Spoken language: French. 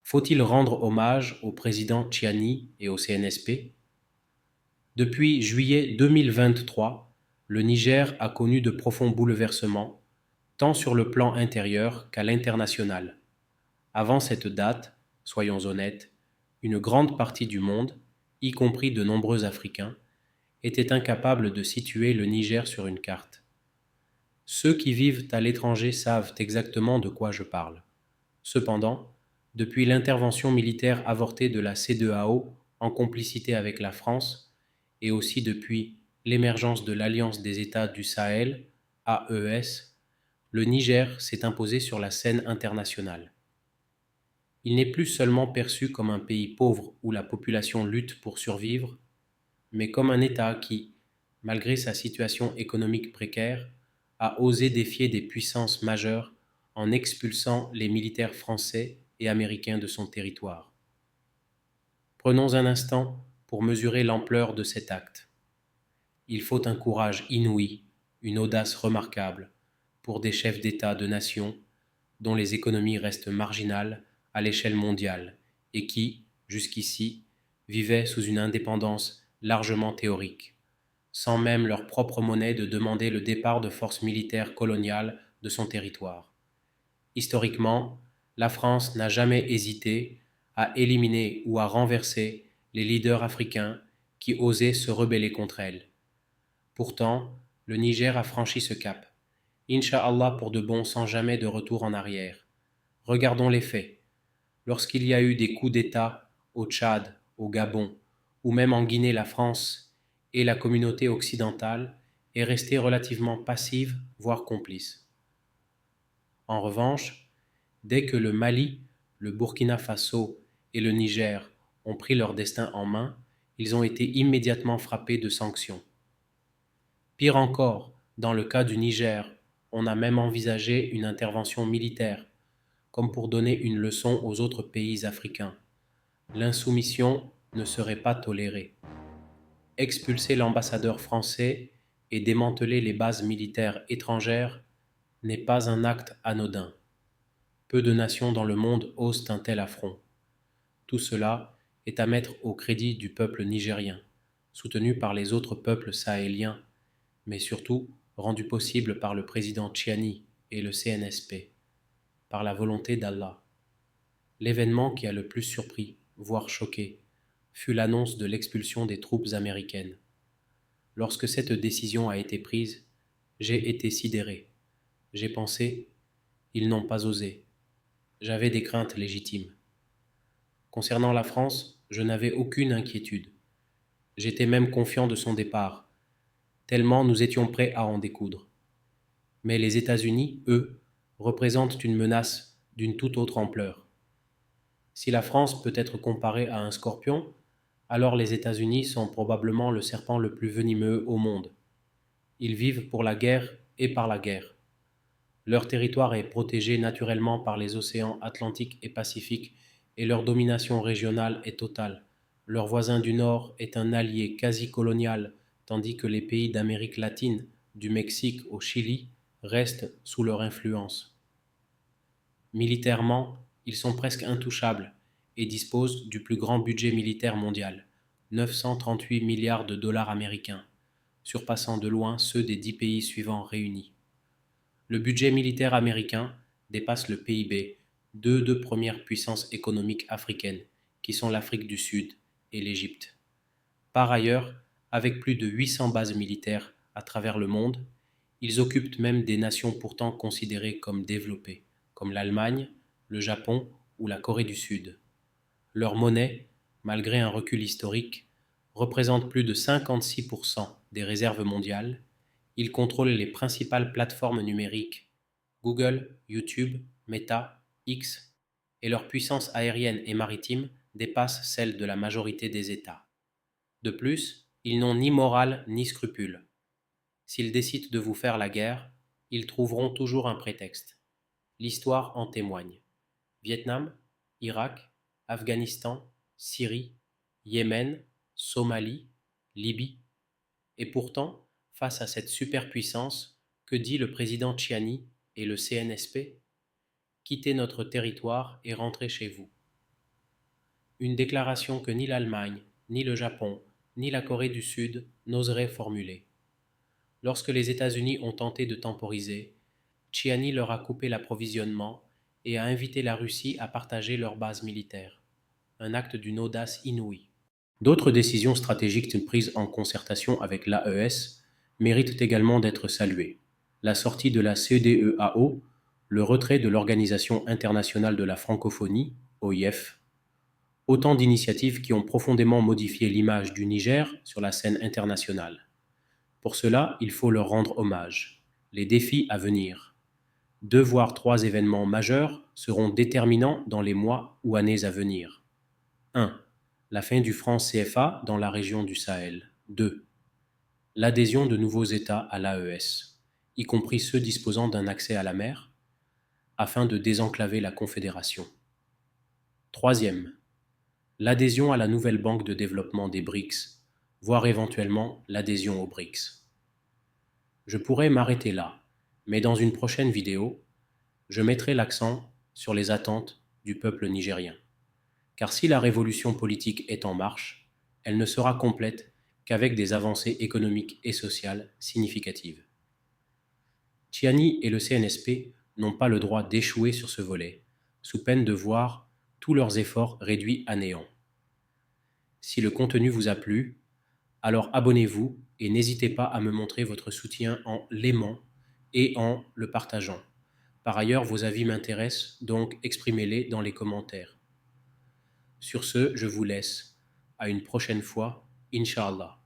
Faut-il rendre hommage au président Chiani et au CNSP? Depuis juillet 2023, le Niger a connu de profonds bouleversements, tant sur le plan intérieur qu'à l'international. Avant cette date, soyons honnêtes, une grande partie du monde, y compris de nombreux Africains, était incapable de situer le Niger sur une carte. Ceux qui vivent à l'étranger savent exactement de quoi je parle. Cependant, depuis l'intervention militaire avortée de la CEDEAO en complicité avec la France, et aussi depuis l'émergence de l'Alliance des États du Sahel, AES, le Niger s'est imposé sur la scène internationale. Il n'est plus seulement perçu comme un pays pauvre où la population lutte pour survivre, mais comme un État qui, malgré sa situation économique précaire, a osé défier des puissances majeures en expulsant les militaires français et américains de son territoire. Prenons un instant pour mesurer l'ampleur de cet acte. Il faut un courage inouï, une audace remarquable pour des chefs d'État de nations dont les économies restent marginales à l'échelle mondiale et qui, jusqu'ici, vivaient sous une indépendance largement théorique, sans même leur propre monnaie de demander le départ de forces militaires coloniales de son territoire. Historiquement, la France n'a jamais hésité à éliminer ou à renverser les leaders africains qui osaient se rebeller contre elle. Pourtant, le Niger a franchi ce cap. Inch'Allah pour de bon sans jamais de retour en arrière. Regardons les faits. Lorsqu'il y a eu des coups d'État au Tchad, au Gabon, ou même en Guinée, la France et la communauté occidentale est restée relativement passive, voire complice. En revanche, dès que le Mali, le Burkina Faso et le Niger ont pris leur destin en main, ils ont été immédiatement frappés de sanctions. Pire encore, dans le cas du Niger, on a même envisagé une intervention militaire, comme pour donner une leçon aux autres pays africains. L'insoumission ne serait pas tolérée. Expulser l'ambassadeur français et démanteler les bases militaires étrangères n'est pas un acte anodin. Peu de nations dans le monde osent un tel affront. Tout cela est à mettre au crédit du peuple nigérien, soutenu par les autres peuples sahéliens, mais surtout rendu possible par le président Chiani et le CNSP, par la volonté d'Allah. L'événement qui a le plus surpris, voire choqué, fut l'annonce de l'expulsion des troupes américaines. Lorsque cette décision a été prise, j'ai été sidéré. J'ai pensé, ils n'ont pas osé. J'avais des craintes légitimes. Concernant la France, je n'avais aucune inquiétude. J'étais même confiant de son départ, tellement nous étions prêts à en découdre. Mais les États-Unis, eux, représentent une menace d'une toute autre ampleur. Si la France peut être comparée à un scorpion, alors les États-Unis sont probablement le serpent le plus venimeux au monde. Ils vivent pour la guerre et par la guerre. Leur territoire est protégé naturellement par les océans Atlantique et Pacifique et leur domination régionale est totale. Leur voisin du Nord est un allié quasi colonial, tandis que les pays d'Amérique latine, du Mexique au Chili, restent sous leur influence. Militairement, ils sont presque intouchables et disposent du plus grand budget militaire mondial, 938 milliards de dollars américains, surpassant de loin ceux des 10 pays suivants réunis. Le budget militaire américain dépasse le PIB de deux premières puissances économiques africaines, qui sont l'Afrique du Sud et l'Égypte. Par ailleurs, avec plus de 800 bases militaires à travers le monde, ils occupent même des nations pourtant considérées comme développées, comme l'Allemagne, le Japon ou la Corée du Sud. Leur monnaie, malgré un recul historique, représente plus de 56% des réserves mondiales. Ils contrôlent les principales plateformes numériques, Google, YouTube, Meta, X, et leur puissance aérienne et maritime dépasse celle de la majorité des États. De plus, ils n'ont ni morale ni scrupule. S'ils décident de vous faire la guerre, ils trouveront toujours un prétexte. L'histoire en témoigne. Vietnam, Irak, Afghanistan, Syrie, Yémen, Somalie, Libye. Et pourtant, face à cette superpuissance, que dit le président Chiani et le CNSP? Quittez notre territoire et rentrez chez vous. Une déclaration que ni l'Allemagne, ni le Japon, ni la Corée du Sud n'oseraient formuler. Lorsque les États-Unis ont tenté de temporiser, Chiani leur a coupé l'approvisionnement et a invité la Russie à partager leurs bases militaires. Un acte d'une audace inouïe. D'autres décisions stratégiques prises en concertation avec l'AES méritent également d'être saluées. La sortie de la CEDEAO, le retrait de l'Organisation internationale de la francophonie, OIF, autant d'initiatives qui ont profondément modifié l'image du Niger sur la scène internationale. Pour cela, il faut leur rendre hommage. Les défis à venir. 2 voire 3 événements majeurs seront déterminants dans les mois ou années à venir. 1. La fin du franc CFA dans la région du Sahel. 2. L'adhésion de nouveaux États à l'AES, y compris ceux disposant d'un accès à la mer, afin de désenclaver la Confédération. 3. L'adhésion à la nouvelle banque de développement des BRICS, voire éventuellement l'adhésion aux BRICS. Je pourrais m'arrêter là, mais dans une prochaine vidéo, je mettrai l'accent sur les attentes du peuple nigérien. Car si la révolution politique est en marche, elle ne sera complète qu'avec des avancées économiques et sociales significatives. Chiani et le CNSP n'ont pas le droit d'échouer sur ce volet, sous peine de voir tous leurs efforts réduits à néant. Si le contenu vous a plu, alors abonnez-vous et n'hésitez pas à me montrer votre soutien en l'aimant et en le partageant. Par ailleurs, vos avis m'intéressent, donc exprimez-les dans les commentaires. Sur ce, je vous laisse. À une prochaine fois, Inch'Allah.